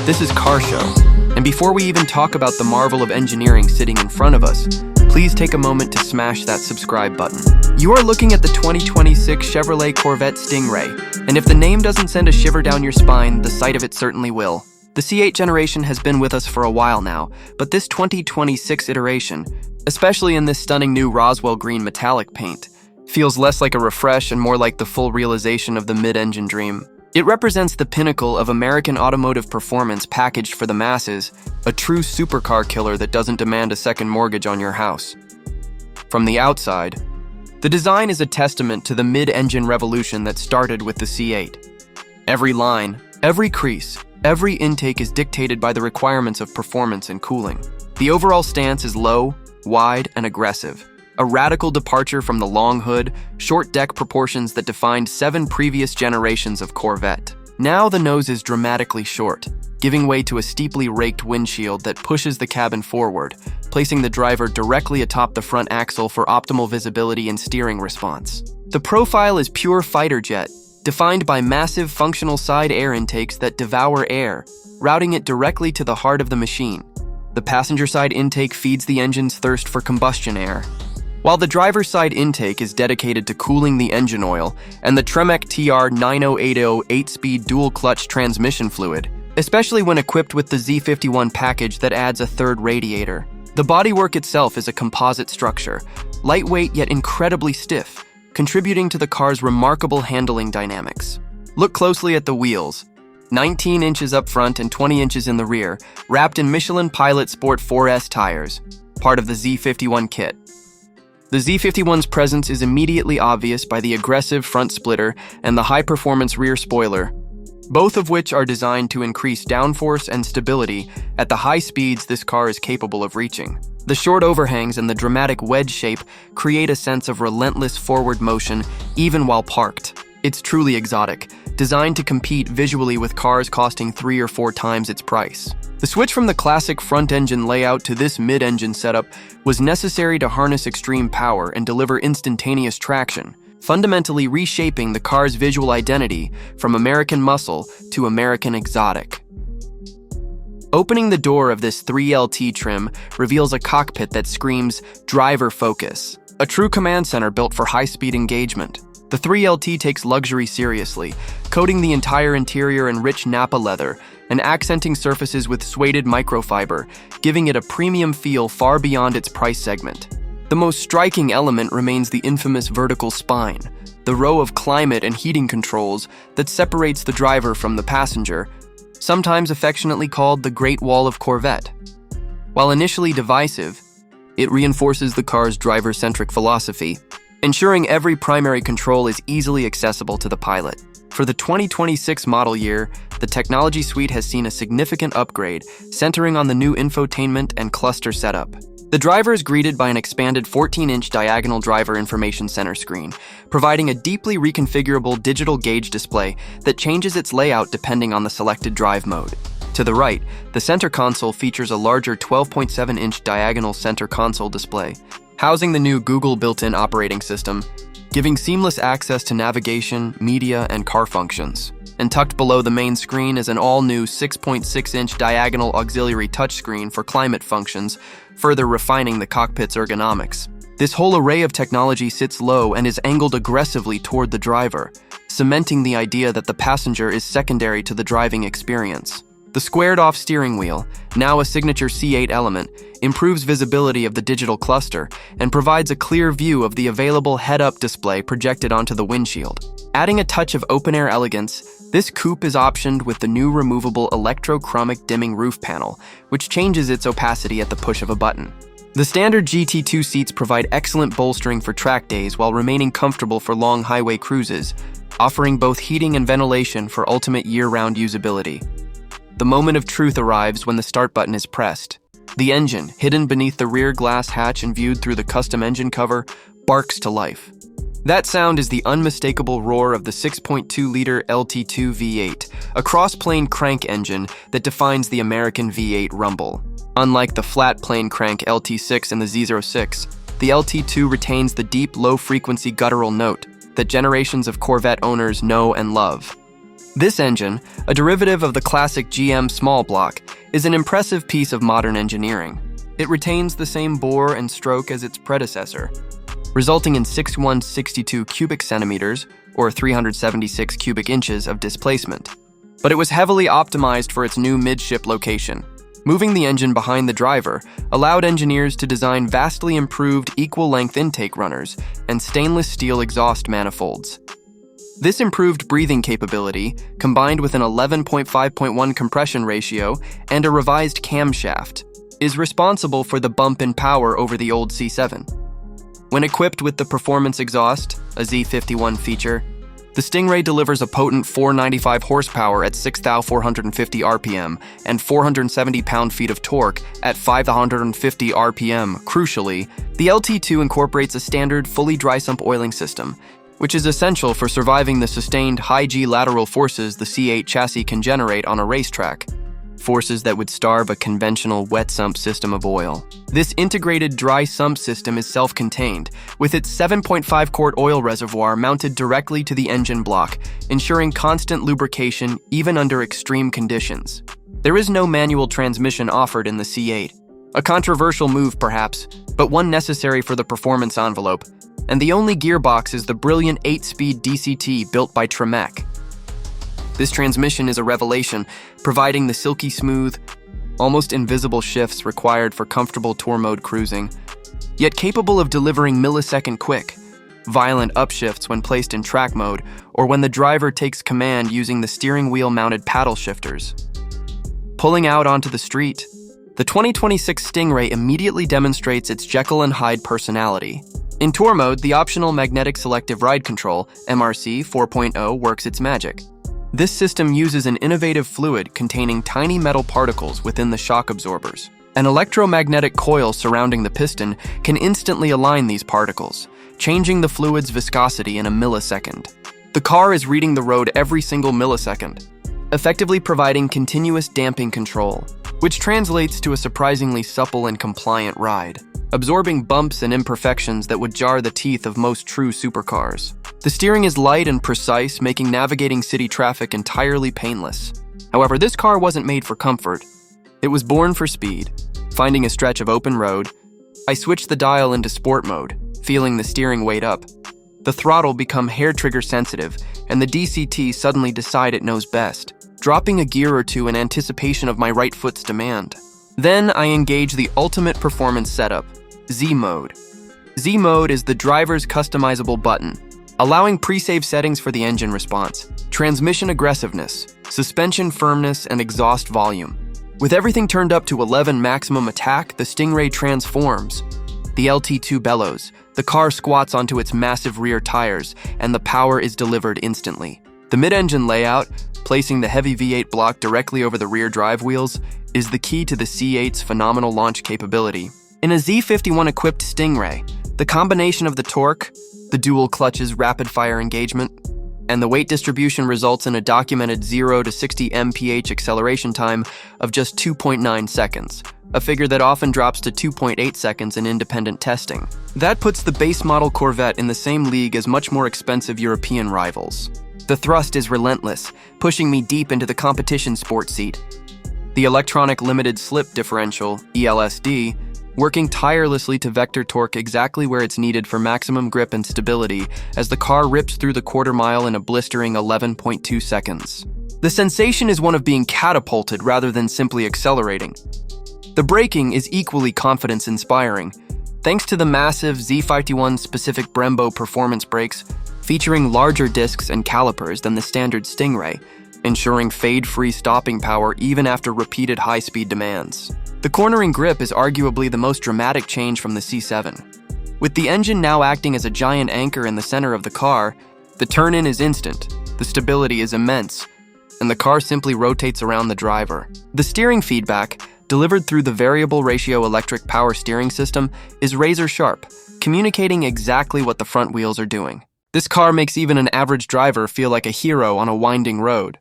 This is Car Show. And before we even talk about the marvel of engineering sitting in front of us, please take a moment to smash that subscribe button. You are looking at the 2026 Chevrolet Corvette Stingray, and if the name doesn't send a shiver down your spine, the sight of it certainly will. The C8 generation has been with us for a while now, but this 2026 iteration, especially in this stunning new Roswell green metallic paint, feels less like a refresh and more like the full realization of the mid-engine dream. It represents the pinnacle of American automotive performance packaged for the masses, a true supercar killer that doesn't demand a second mortgage on your house. From the outside, the design is a testament to the mid-engine revolution that started with the C8. Every line, every crease, every intake is dictated by the requirements of performance and cooling. The overall stance is low, wide, and aggressive, a radical departure from the long hood, short deck proportions that defined 7 previous generations of Corvette. Now the nose is dramatically short, giving way to a steeply raked windshield that pushes the cabin forward, placing the driver directly atop the front axle for optimal visibility and steering response. The profile is pure fighter jet, defined by massive functional side air intakes that devour air, routing it directly to the heart of the machine. The passenger side intake feeds the engine's thirst for combustion air, while the driver's side intake is dedicated to cooling the engine oil and the Tremec TR 9080 8-speed dual-clutch transmission fluid, especially when equipped with the Z51 package that adds a third radiator. The bodywork itself is a composite structure, lightweight yet incredibly stiff, contributing to the car's remarkable handling dynamics. Look closely at the wheels, 19 inches up front and 20 inches in the rear, wrapped in Michelin Pilot Sport 4S tires, part of the Z51 kit. The Z51's presence is immediately obvious by the aggressive front splitter and the high-performance rear spoiler, both of which are designed to increase downforce and stability at the high speeds this car is capable of reaching. The short overhangs and the dramatic wedge shape create a sense of relentless forward motion even while parked. It's truly exotic, designed to compete visually with cars costing 3 or 4 times its price. The switch from the classic front-engine layout to this mid-engine setup was necessary to harness extreme power and deliver instantaneous traction, fundamentally reshaping the car's visual identity from American muscle to American exotic. Opening the door of this 3LT trim reveals a cockpit that screams driver focus, a true command center built for high-speed engagement. The 3LT takes luxury seriously, coating the entire interior in rich Nappa leather and accenting surfaces with suede microfiber, giving it a premium feel far beyond its price segment. The most striking element remains the infamous vertical spine, the row of climate and heating controls that separates the driver from the passenger, sometimes affectionately called the Great Wall of Corvette. While initially divisive, it reinforces the car's driver-centric philosophy, ensuring every primary control is easily accessible to the pilot. For the 2026 model year, the technology suite has seen a significant upgrade, centering on the new infotainment and cluster setup. The driver is greeted by an expanded 14-inch diagonal driver information center screen, providing a deeply reconfigurable digital gauge display that changes its layout depending on the selected drive mode. To the right, the center console features a larger 12.7-inch diagonal center console display, housing the new Google built-in operating system, giving seamless access to navigation, media, and car functions. And tucked below the main screen is an all-new 6.6-inch diagonal auxiliary touchscreen for climate functions, further refining the cockpit's ergonomics. This whole array of technology sits low and is angled aggressively toward the driver, cementing the idea that the passenger is secondary to the driving experience. The squared-off steering wheel, now a signature C8 element, improves visibility of the digital cluster and provides a clear view of the available head-up display projected onto the windshield. Adding a touch of open-air elegance, this coupe is optioned with the new removable electrochromic dimming roof panel, which changes its opacity at the push of a button. The standard GT2 seats provide excellent bolstering for track days while remaining comfortable for long highway cruises, offering both heating and ventilation for ultimate year-round usability. The moment of truth arrives when the start button is pressed. The engine, hidden beneath the rear glass hatch and viewed through the custom engine cover, barks to life. That sound is the unmistakable roar of the 6.2-liter LT2 V8, a cross-plane crank engine that defines the American V8 rumble. Unlike the flat-plane crank LT6 and the Z06, the LT2 retains the deep, low-frequency guttural note that generations of Corvette owners know and love. This engine, a derivative of the classic GM small block, is an impressive piece of modern engineering. It retains the same bore and stroke as its predecessor, resulting in 6162 cubic centimeters, or 376 cubic inches of displacement. But it was heavily optimized for its new midship location. Moving the engine behind the driver allowed engineers to design vastly improved equal-length intake runners and stainless steel exhaust manifolds. This improved breathing capability, combined with an 11.5.1 compression ratio and a revised camshaft, is responsible for the bump in power over the old C7. When equipped with the performance exhaust, a Z51 feature, the Stingray delivers a potent 495 horsepower at 6,450 RPM and 470 pound-feet of torque at 550 RPM. Crucially, the LT2 incorporates a standard fully dry sump oiling system, which is essential for surviving the sustained high-G lateral forces the C8 chassis can generate on a racetrack, forces that would starve a conventional wet sump system of oil. This integrated dry sump system is self-contained, with its 7.5-quart oil reservoir mounted directly to the engine block, ensuring constant lubrication even under extreme conditions. There is no manual transmission offered in the C8. A controversial move perhaps, but one necessary for the performance envelope, and the only gearbox is the brilliant 8-speed DCT built by Tremec. This transmission is a revelation, providing the silky smooth, almost invisible shifts required for comfortable tour mode cruising, yet capable of delivering millisecond quick, violent upshifts when placed in track mode or when the driver takes command using the steering wheel mounted paddle shifters. Pulling out onto the street, the 2026 Stingray immediately demonstrates its Jekyll and Hyde personality. In tour mode, the optional Magnetic Selective Ride Control, MRC 4.0, works its magic. This system uses an innovative fluid containing tiny metal particles within the shock absorbers. An electromagnetic coil surrounding the piston can instantly align these particles, changing the fluid's viscosity in a millisecond. The car is reading the road every single millisecond, effectively providing continuous damping control, which translates to a surprisingly supple and compliant ride, absorbing bumps and imperfections that would jar the teeth of most true supercars. The steering is light and precise, making navigating city traffic entirely painless. However, this car wasn't made for comfort. It was born for speed. Finding a stretch of open road, I switched the dial into sport mode, feeling the steering weight up. The throttle become hair trigger sensitive, and the DCT suddenly decide it knows best, dropping a gear or two in anticipation of my right foot's demand. Then I engage the ultimate performance setup, Z Mode. Z Mode is the driver's customizable button, allowing pre-save settings for the engine response, transmission aggressiveness, suspension firmness, and exhaust volume. With everything turned up to 11 maximum attack, the Stingray transforms. The LT2 bellows, the car squats onto its massive rear tires, and the power is delivered instantly. The mid-engine layout, placing the heavy V8 block directly over the rear drive wheels, is the key to the C8's phenomenal launch capability. In a Z51-equipped Stingray, the combination of the torque, the dual clutch's rapid-fire engagement, and the weight distribution results in a documented 0 to 60 mph acceleration time of just 2.9 seconds, a figure that often drops to 2.8 seconds in independent testing. That puts the base model Corvette in the same league as much more expensive European rivals. The thrust is relentless, pushing me deep into the competition sport seat. The electronic limited slip differential, ELSD, working tirelessly to vector torque exactly where it's needed for maximum grip and stability as the car rips through the quarter mile in a blistering 11.2 seconds. The sensation is one of being catapulted rather than simply accelerating. The braking is equally confidence-inspiring, thanks to the massive Z51-specific Brembo performance brakes featuring larger discs and calipers than the standard Stingray, ensuring fade-free stopping power even after repeated high-speed demands. The cornering grip is arguably the most dramatic change from the C7. With the engine now acting as a giant anchor in the center of the car, the turn-in is instant, the stability is immense, and the car simply rotates around the driver. The steering feedback, delivered through the variable ratio electric power steering system, is razor-sharp, communicating exactly what the front wheels are doing. This car makes even an average driver feel like a hero on a winding road.